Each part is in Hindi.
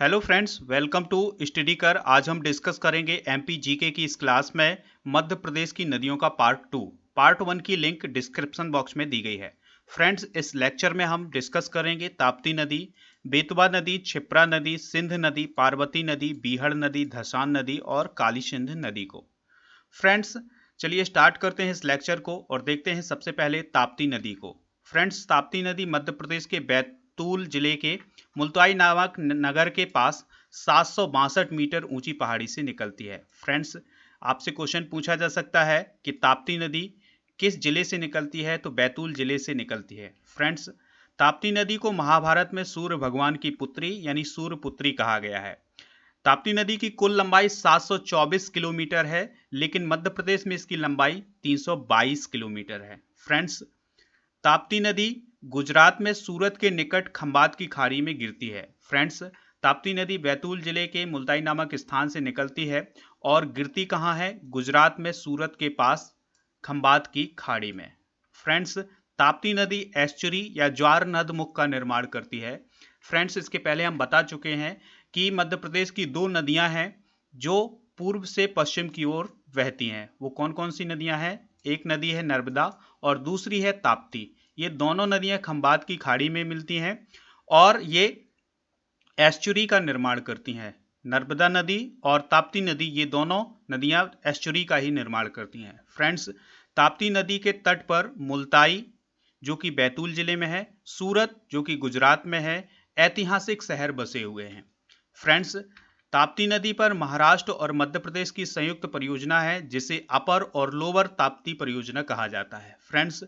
Hello friends, welcome to study कर। आज हम डिस्कस करेंगे एमपी जीके की इस क्लास में मध्य प्रदेश की नदियों का पार्ट वन की लिंक डिस्क्रिप्शन बॉक्स में दी गई है। फ्रेंड्स, इस लेक्चर में हम डिस्कस करेंगे ताप्ती नदी, बेतवा नदी, क्षिप्रा नदी, सिंध नदी, पार्वती नदी, बीहड़ नदी, धसान नदी और काली सिंध नदी को। फ्रेंड्स, चलिए स्टार्ट करते हैं इस लेक्चर को और देखते हैं सबसे पहले ताप्ती नदी को। फ्रेंड्स, ताप्ती नदी मध्य प्रदेश के बैतूल जिले के मुल्ताई नामक नगर के पास 762 मीटर ऊंची पहाड़ी से निकलती है। फ्रेंड्स, आपसे क्वेश्चन पूछा जा सकता है कि ताप्ती नदी किस जिले से निकलती है, तो बैतूल जिले से निकलती है। फ्रेंड्स, ताप्ती नदी को महाभारत में सूर्य भगवान की पुत्री यानी सूर्य पुत्री कहा गया है। ताप्ती नदी की कुल लंबाई 724 किलोमीटर है, लेकिन मध्य प्रदेश में इसकी लंबाई 322 किलोमीटर है। फ्रेंड्स, ताप्ती नदी गुजरात में सूरत के निकट खंबात की खाड़ी में गिरती है। फ्रेंड्स, ताप्ती नदी बैतूल जिले के मुल्ताई नामक स्थान से निकलती है और गिरती कहाँ है? गुजरात में सूरत के पास खंबात की खाड़ी में। फ्रेंड्स, ताप्ती नदी एस्चुरी या ज्वार नद मुख का निर्माण करती है। फ्रेंड्स, इसके पहले हम बता चुके हैं कि मध्य प्रदेश की दो नदियां हैं जो पूर्व से पश्चिम की ओर बहती हैं। वो कौन कौन सी नदियां हैं? एक नदी है नर्मदा और दूसरी है ताप्ती। ये दोनों नदियां खंबात की खाड़ी में मिलती हैं और ये एस्चुरी का निर्माण करती हैं। नर्मदा नदी और ताप्ती नदी, ये दोनों नदियां एस्चुरी का ही निर्माण करती हैं। फ्रेंड्स, ताप्ती नदी के तट पर मुल्ताई जो कि बैतूल जिले में है, सूरत जो कि गुजरात में है, ऐतिहासिक शहर बसे हुए हैं। फ्रेंड्स, ताप्ती नदी पर महाराष्ट्र और मध्य प्रदेश की संयुक्त परियोजना है जिसे अपर और लोअर ताप्ती परियोजना कहा जाता है। फ्रेंड्स,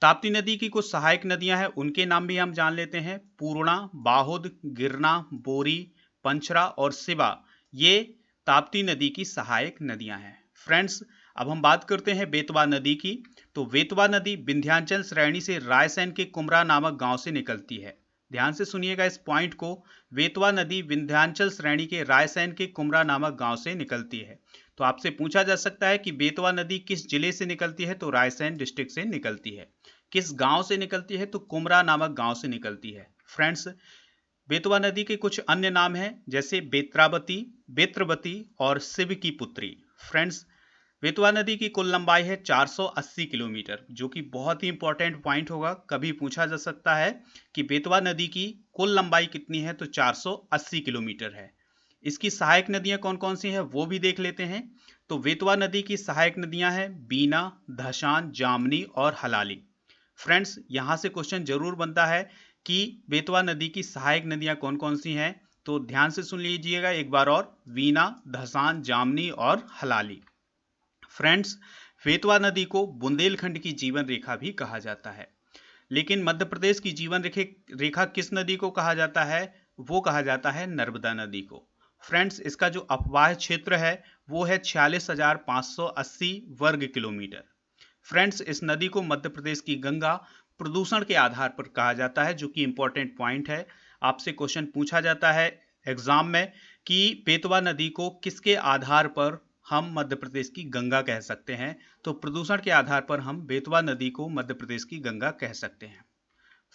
ताप्ती नदी की कुछ सहायक नदियां हैं, उनके नाम भी हम जान लेते हैं। पूर्णा, बाहुद, गिरना, बोरी, पंचरा और सिवा, ये ताप्ती नदी की सहायक नदियां हैं। फ्रेंड्स, अब हम बात करते हैं बेतवा नदी की। तो बेतवा नदी विंध्याचल श्रेणी से रायसेन के कुमरा नामक गांव से निकलती है। ध्यान से सुनिएगा इस पॉइंट को। बेतवा नदी विंध्याचल श्रेणी के रायसेन के कुमरा नामक गांव से निकलती है। तो आपसे पूछा जा सकता है कि बेतवा नदी किस जिले से निकलती है? तो रायसेन डिस्ट्रिक्ट से निकलती है। किस गांव से निकलती है? तो कुमरा नामक गांव से निकलती है। फ्रेंड्स, बेतवा नदी के कुछ अन्य नाम हैं जैसे बेत्रावती, बेत्रवती और शिव की पुत्री। फ्रेंड्स, बेतवा नदी की कुल लंबाई है 480 किलोमीटर, जो कि बहुत ही इंपॉर्टेंट पॉइंट होगा। कभी पूछा जा सकता है कि बेतवा नदी की कुल लंबाई कितनी है? तो 480 किलोमीटर है। इसकी सहायक नदियां कौन कौन सी हैं वो भी देख लेते हैं। तो बेतवा नदी की सहायक नदियां हैं बीना, धसान, जामनी और हलाली। फ्रेंड्स, यहां से क्वेश्चन जरूर बनता है कि बेतवा नदी की सहायक नदियां कौन कौन सी हैं। तो ध्यान से सुन लीजिएगा एक बार और, वीना, धसान, जामनी और हलाली। फ्रेंड्स, बेतवा नदी को बुंदेलखंड की जीवन रेखा भी कहा जाता है, लेकिन मध्य प्रदेश की जीवन रेखा किस नदी को कहा जाता है? वो कहा जाता है नर्मदा नदी को। फ्रेंड्स, इसका जो अपवाह क्षेत्र है वो है 46,580 वर्ग किलोमीटर। फ्रेंड्स, इस नदी को मध्य प्रदेश की गंगा प्रदूषण के आधार पर कहा जाता है, जो कि इंपॉर्टेंट पॉइंट है। आपसे क्वेश्चन पूछा जाता है एग्जाम में कि बेतवा नदी को किसके आधार पर हम मध्य प्रदेश की गंगा कह सकते हैं? तो प्रदूषण के आधार पर हम बेतवा नदी को मध्य प्रदेश की गंगा कह सकते हैं।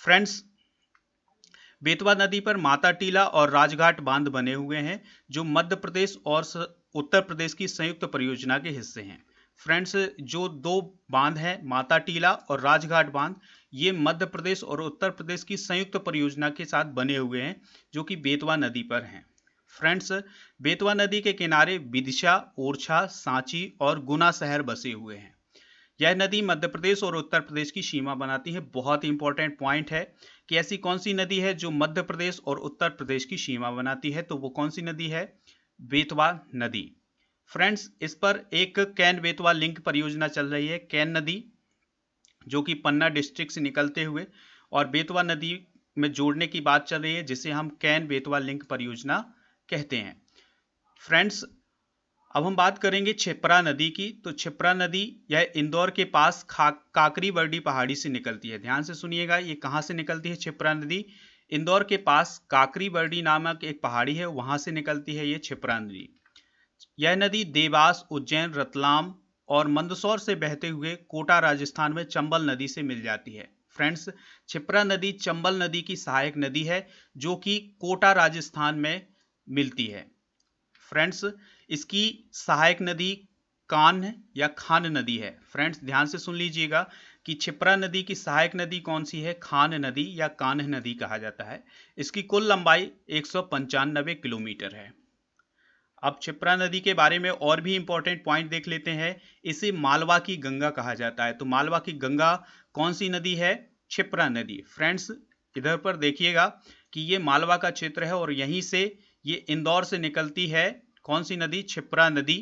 फ्रेंड्स, बेतवा नदी पर माता टीला और राजघाट बांध बने हुए हैं जो मध्य प्रदेश और उत्तर प्रदेश की संयुक्त परियोजना के हिस्से हैं। फ्रेंड्स, जो दो बांध हैं, माता टीला और राजघाट बांध, ये मध्य प्रदेश और उत्तर प्रदेश की संयुक्त परियोजना के साथ बने हुए हैं जो कि बेतवा नदी पर हैं। फ्रेंड्स, बेतवा नदी के किनारे विदिशा, ओरछा, सांची और गुना शहर बसे हुए हैं। यह नदी मध्य प्रदेश और उत्तर प्रदेश की सीमा बनाती है। बहुत ही इंपॉर्टेंट पॉइंट है कि ऐसी कौन सी नदी है जो मध्य प्रदेश और उत्तर प्रदेश की सीमा बनाती है? तो वो कौन सी नदी है? बेतवा नदी। फ्रेंड्स, इस पर एक कैन बेतवा लिंक परियोजना चल रही है, कैन नदी, जो कि पन्ना डिस्ट्रिक्ट से निकलते हुए और बेतवा नदी में जोड़ने की बात चल रही है, जिसे हम कैन बेतवा लिंक परियोजना कहते हैं। फ्रेंड्स, अब हम बात करेंगे क्षिप्रा नदी की। तो क्षिप्रा नदी यह इंदौर के पास काकरी बर्डी पहाड़ी से निकलती है। ध्यान से सुनिएगा, ये कहाँ से निकलती है क्षिप्रा नदी? इंदौर के पास काकरी बर्डी नामक एक पहाड़ी है, वहां से निकलती है ये क्षिप्रा नदी। यह नदी देवास, उज्जैन, रतलाम और मंदसौर से बहते हुए कोटा राजस्थान में चंबल नदी से मिल जाती है। फ्रेंड्स, क्षिप्रा नदी चंबल नदी की सहायक नदी है जो कि कोटा राजस्थान में मिलती है। फ्रेंड्स, इसकी सहायक नदी कान्ह या खान नदी है। फ्रेंड्स, ध्यान से सुन लीजिएगा कि क्षिप्रा नदी की सहायक नदी कौन सी है? खान नदी या कान्ह नदी कहा जाता है। इसकी कुल लंबाई 195 किलोमीटर है। अब क्षिप्रा नदी के बारे में और भी इंपॉर्टेंट पॉइंट देख लेते हैं। इसे मालवा की गंगा कहा जाता है। तो मालवा की गंगा कौन सी नदी है? क्षिप्रा नदी। फ्रेंड्स, इधर पर देखिएगा कि ये मालवा का क्षेत्र है और यहीं से ये इंदौर से निकलती है। कौन सी नदी? क्षिप्रा नदी।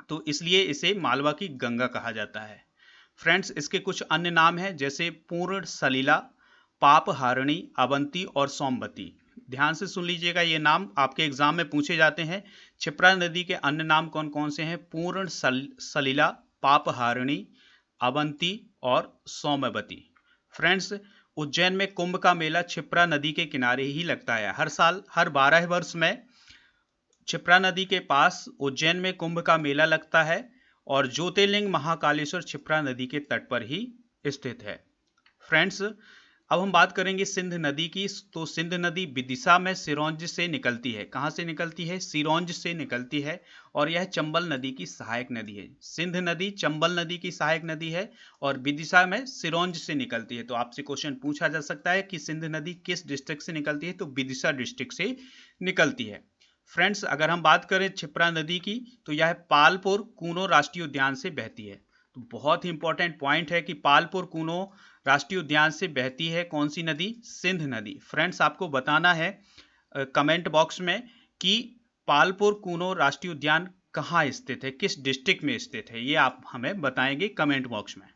तो इसलिए इसे मालवा की गंगा कहा जाता है। फ्रेंड्स, इसके कुछ अन्य नाम हैं, जैसे पूर्ण सलीला, पापहारिणी, अवंती और सोमवती। ध्यान से सुन लीजिएगा, ये नाम आपके एग्जाम में पूछे जाते हैं। क्षिप्रा नदी के अन्य नाम कौन कौन से हैं? पूर्ण सलीला, पापहारिणी, अवंती और सोमवती। फ्रेंड्स, उज्जैन में कुंभ का मेला क्षिप्रा नदी के किनारे ही लगता है। हर साल, हर 12 वर्ष में क्षिप्रा नदी के पास उज्जैन में कुंभ का मेला लगता है और ज्योतिर्लिंग महाकालेश्वर क्षिप्रा नदी के तट पर ही स्थित है। फ्रेंड्स, अब हम बात करेंगे सिंध नदी की। तो सिंध नदी विदिशा में सिरोंज से निकलती है। कहाँ से निकलती है? सिरोंज से निकलती है और यह चंबल नदी की सहायक नदी है। सिंध नदी चंबल नदी की सहायक नदी है और विदिशा में सिरोंज से निकलती है। तो आपसे क्वेश्चन पूछा जा सकता है कि सिंध नदी किस डिस्ट्रिक्ट से निकलती है? तो विदिशा डिस्ट्रिक्ट से निकलती है। फ्रेंड्स, अगर हम बात करें क्षिप्रा नदी की, तो यह पालपुर कूनो राष्ट्रीय उद्यान से बहती है। तो बहुत ही इंपॉर्टेंट पॉइंट है कि पालपुर कूनो राष्ट्रीय उद्यान से बहती है कौन सी नदी? सिंध नदी। फ्रेंड्स, आपको बताना है कमेंट बॉक्स में कि पालपुर कूनो राष्ट्रीय उद्यान कहाँ स्थित है, किस डिस्ट्रिक्ट में स्थित है, ये आप हमें बताएंगे कमेंट बॉक्स में।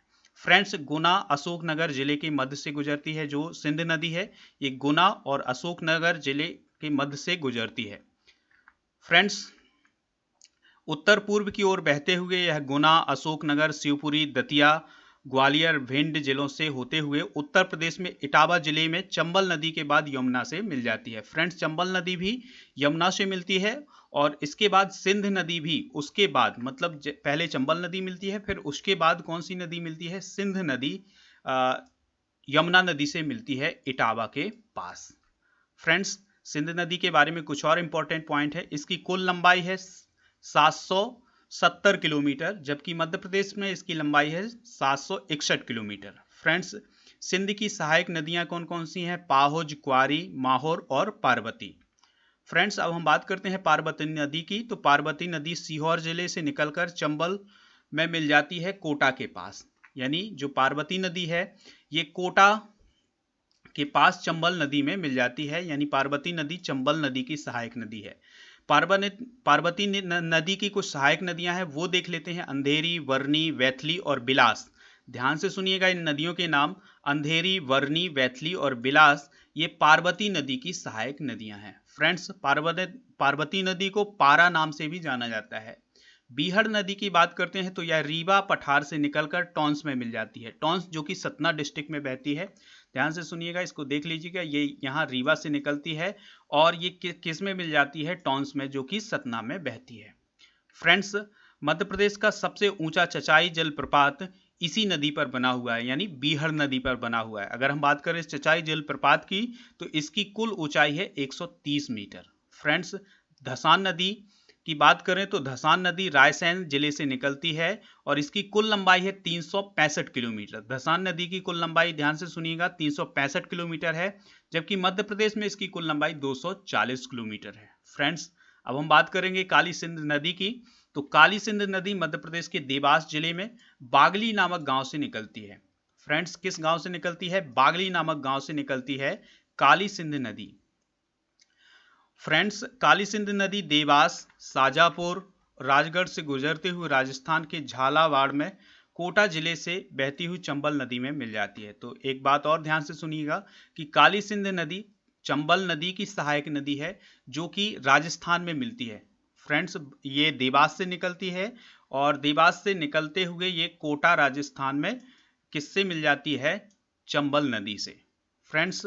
फ्रेंड्स, गुना अशोकनगर जिले के मध्य से गुजरती है। जो सिंध नदी है, ये गुना और अशोकनगर जिले के मध्य से गुजरती है। फ्रेंड्स, उत्तर पूर्व की ओर बहते हुए यह गुना, अशोकनगर, शिवपुरी, दतिया, ग्वालियर, भिंड जिलों से होते हुए उत्तर प्रदेश में इटावा जिले में चंबल नदी के बाद यमुना से मिल जाती है। फ्रेंड्स, चंबल नदी भी यमुना से मिलती है और इसके बाद सिंध नदी भी उसके बाद, मतलब पहले चंबल नदी मिलती है, फिर उसके बाद कौन सी नदी मिलती है? सिंध नदी यमुना नदी से मिलती है इटावा के पास। फ्रेंड्स, सिंध नदी के बारे में कुछ और इंपॉर्टेंट पॉइंट है। इसकी कुल लंबाई है 770 किलोमीटर, जबकि मध्य प्रदेश में इसकी लंबाई है 761 किलोमीटर। फ्रेंड्स, सिंध की सहायक नदियां कौन कौन सी हैं? पाहुज, क्वारी, माहौर और पार्वती। फ्रेंड्स, अब हम बात करते हैं पार्वती नदी की। तो पार्वती नदी सीहोर जिले से निकलकर चंबल में मिल जाती है कोटा के पास। यानी जो पार्वती नदी है, ये कोटा के पास चंबल नदी में मिल जाती है। यानी पार्वती नदी चंबल नदी की सहायक नदी है। पार्वती नदी की कुछ सहायक नदियां हैं, वो देख लेते हैं। अंधेरी, वर्नी, वैथली और बिलास। ध्यान से सुनिएगा इन नदियों के नाम। अंधेरी, वर्नी, वैथली और बिलास ये पार्वती नदी की सहायक नदियां हैं। फ्रेंड्स, पार्वती नदी को पारा नाम से भी जाना जाता है। बीहड़ नदी की बात करते हैं तो यह रीवा पठार से निकलकर टॉन्स में मिल जाती है। टॉन्स जो कि सतना डिस्ट्रिक्ट में बहती है। ध्यान से सुनिएगा, इसको देख लीजिएगा। ये यहाँ रीवा से निकलती है और ये किस में मिल जाती है? टॉन्स में, जो कि सतना में बहती है। फ्रेंड्स, मध्य प्रदेश का सबसे ऊंचा चचाई जलप्रपात इसी नदी पर बना हुआ है, यानी बीहड़ नदी पर बना हुआ है। अगर हम बात करें इस चचाई जलप्रपात की, तो इसकी कुल ऊंचाई है 130 मीटर। फ्रेंड्स, धसान नदी की बात करें तो धसान नदी रायसेन जिले से निकलती है और इसकी कुल लंबाई है 365 किलोमीटर। धसान नदी की कुल लंबाई, ध्यान से सुनिएगा, 365 किलोमीटर है, जबकि मध्य प्रदेश में इसकी कुल लंबाई 240 किलोमीटर है। फ्रेंड्स, अब हम बात करेंगे काली सिंध नदी की। तो काली सिंध नदी मध्य प्रदेश के देवास जिले में बागली नामक गांव से निकलती है। फ्रेंड्स, किस गांव से निकलती है? बागली नामक गांव से निकलती है काली सिंध नदी। फ्रेंड्स, काली सिंध नदी देवास, शाजापुर, राजगढ़ से गुजरते हुए राजस्थान के झालावाड़ में कोटा जिले से बहती हुई चंबल नदी में मिल जाती है। तो एक बात और ध्यान से सुनिएगा कि काली सिंध नदी चंबल नदी की सहायक नदी है, जो कि राजस्थान में मिलती है। फ्रेंड्स, ये देवास से निकलती है और देवास से निकलते हुए ये कोटा राजस्थान में किससे मिल जाती है? चंबल नदी से। फ्रेंड्स,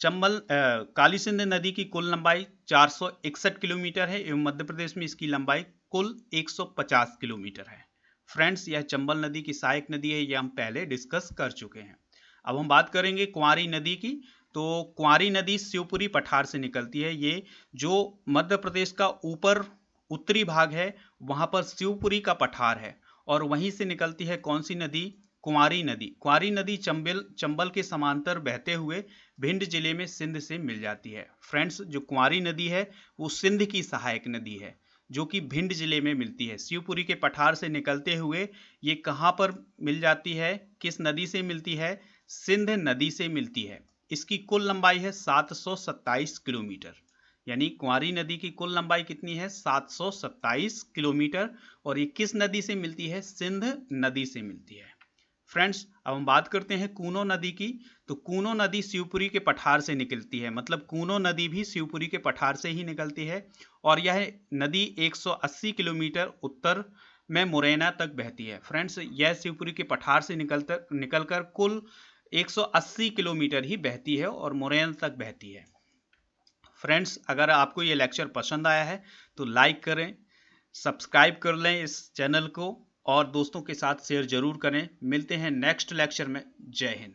काली सिंध नदी की कुल लंबाई 461 किलोमीटर है एवं मध्य प्रदेश में इसकी लंबाई कुल 150 किलोमीटर है। फ्रेंड्स, यह चंबल नदी की सहायक नदी है, यह हम पहले डिस्कस कर चुके हैं। अब हम बात करेंगे कुंवारी नदी की। तो तो कुंवारी नदी शिवपुरी पठार से निकलती है। ये जो मध्य प्रदेश का ऊपर उत्तरी भाग है वहां पर शिवपुरी का पठार है और वहीं से निकलती है कौन सी नदी? कुंवारी नदी। कुंवारी नदी चंबल के समांतर बहते हुए भिंड जिले में सिंध से मिल जाती है। फ्रेंड्स, जो कुंवारी नदी है वो सिंध की सहायक नदी है जो कि भिंड जिले में मिलती है। शिवपुरी के पठार से निकलते हुए ये कहाँ पर मिल जाती है? किस नदी से मिलती है? सिंध नदी से मिलती है। इसकी कुल लंबाई है 727 किलोमीटर, यानी कुंवारी नदी की कुल लंबाई कितनी है? 727 किलोमीटर। और ये किस नदी से मिलती है? सिंध नदी से मिलती है। फ्रेंड्स, अब हम बात करते हैं कूनो नदी की। तो कूनो नदी शिवपुरी के पठार से निकलती है, मतलब कूनो नदी भी शिवपुरी के पठार से ही निकलती है और यह नदी 180 किलोमीटर उत्तर में मुरैना तक बहती है। फ्रेंड्स, यह शिवपुरी के पठार से निकलकर कुल 180 किलोमीटर ही बहती है और मुरैना तक बहती है। फ्रेंड्स, अगर आपको ये लेक्चर पसंद आया है तो लाइक करें, सब्सक्राइब कर लें इस चैनल को और दोस्तों के साथ शेयर जरूर करें। मिलते हैं नेक्स्ट लेक्चर में। जय हिंद।